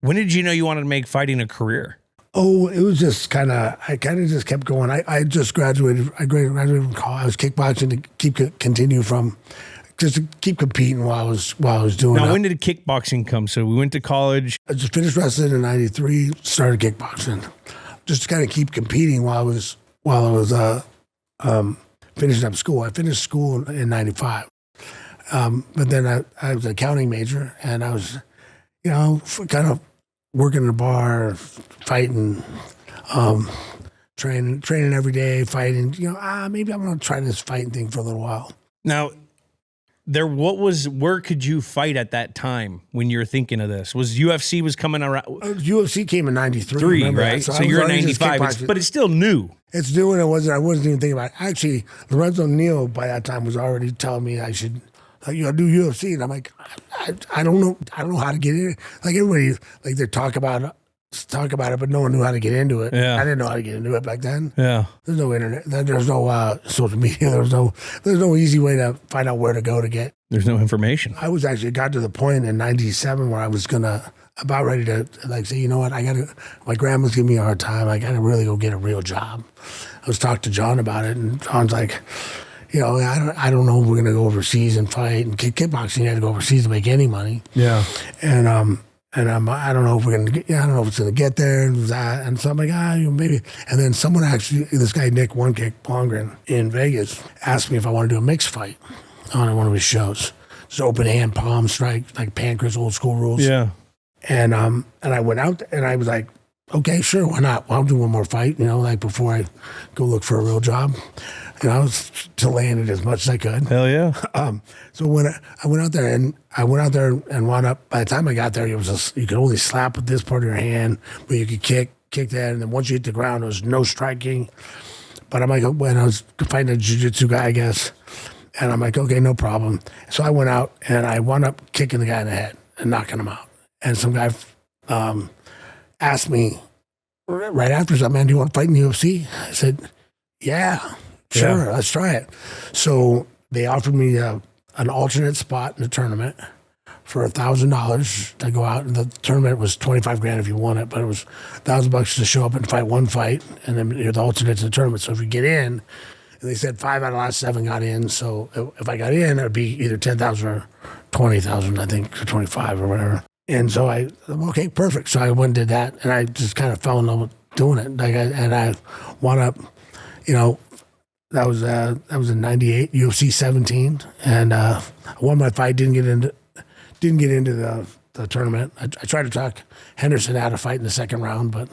When did you know you wanted to make fighting a career? Oh, it was just I kind of just kept going. I just graduated. I graduated from college. I was kickboxing to continue from, just to keep competing while I was doing. Now, when did kickboxing come? So we went to college. I just finished wrestling in '93. Started kickboxing, just to kind of keep competing while I was finishing up school. I finished school in '95, but then I was an accounting major, and I was, kind of working in a bar, fighting, training every day, fighting. Maybe I'm going to try this fighting thing for a little while. Now, where could you fight at that time when you were thinking of this? Was UFC was coming around? UFC came in '93, right? So you're in '95, but it's still new. It's new, and I wasn't even thinking about it. Actually, Lorenzo Neal by that time was already telling me I should, do UFC, and I'm like, I don't know how to get in it. Like everybody, like they talk about it, but no one knew how to get into it. Yeah. I didn't know how to get into it back then. Yeah, there's no internet, there's no social media, there's no easy way to find out where to go to get. There's no information. I was actually got to the point in '97 where I was about ready to say, you know what, my grandma's giving me a hard time. I gotta really go get a real job. I was talking to John about it, and John's like, I don't know if we're gonna go overseas and fight. And kickboxing, you had to go overseas to make any money. Yeah. And I don't know if we're gonna I don't know if it's gonna get there and that. And so I'm like, maybe. And then someone actually, this guy Nick One Kick Palmgren in Vegas, asked me if I want to do a mixed fight on one of his shows. Just open hand palm strike, like Pancras old school rules. Yeah. And I went out and I was like, okay, sure, why not? Well, I'll do one more fight, before I go look for a real job. I was to land it as much as I could. Hell yeah. So when I went out there and wound up, by the time I got there, you could only slap with this part of your hand, but you could kick that, and then once you hit the ground, there was no striking. But I'm like, when I was fighting a jiu-jitsu guy, I guess, and I'm like, okay, no problem. So I went out and I wound up kicking the guy in the head and knocking him out. And some guy asked me right after, man, do you want to fight in the UFC? I said, yeah, sure, let's try it. So they offered me an alternate spot in the tournament for $1,000 to go out. And the tournament was $25,000 if you won it, but it was $1,000 to show up and fight one fight, and then you're the alternate to the tournament. So if you get in, and they said 5 out of the last 7 got in. So if I got in, it would be either $10,000 or $20,000, I think, or 25 or whatever. And so okay, perfect. So I went and did that, and I just kind of fell in love with doing it. And I wound up, that was in '98, UFC 17, and I won my fight. Didn't get into the tournament. I tried to talk Henderson out of fight in the second round, but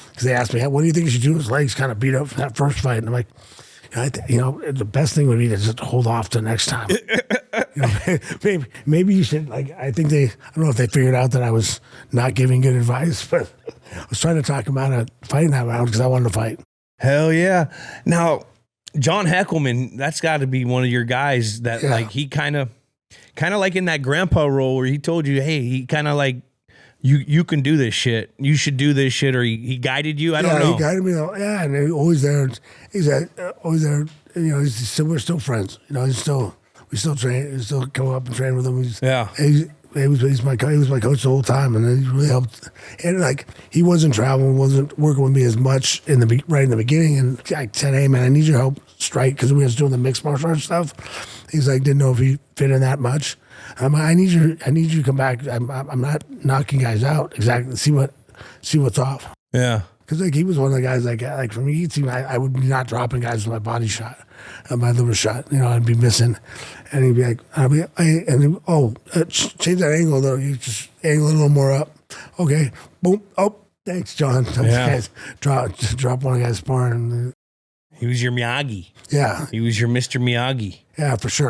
because they asked me, what do you think you should do? His legs kind of beat up for that first fight, and I'm like, the best thing would be to just hold off till next time. Maybe you should, I don't know if they figured out that I was not giving good advice, but I was trying to talk him out of fighting that round because I wanted to fight. Hell yeah. Now, John Heckleman, that's got to be one of your guys that he kind of like in that grandpa role where he told you, hey, he kind of like, you can do this shit. You should do this shit, or he guided you. I don't know. He guided me. Yeah, and he's always there. He's always there. We're still friends. We still train. We still go up and train with him. He was my coach the whole time, and he really helped. And he wasn't traveling, wasn't working with me as much right in the beginning. And I said, hey man, I need your help strike, because we was doing the mixed martial arts stuff. He's like, didn't know if he fit in that much. I need you to come back. I'm not knocking guys out exactly. See what's off. Yeah. Because he was one of the guys for me, I would be not dropping guys with my body shot, my liver shot. I'd be missing, and he'd be like, change that angle though. You just angle it a little more up. Okay, boom. Oh, thanks, John. Guys, drop one of the guys sparring. He was your Miyagi. Yeah. He was your Mr. Miyagi. Yeah, for sure.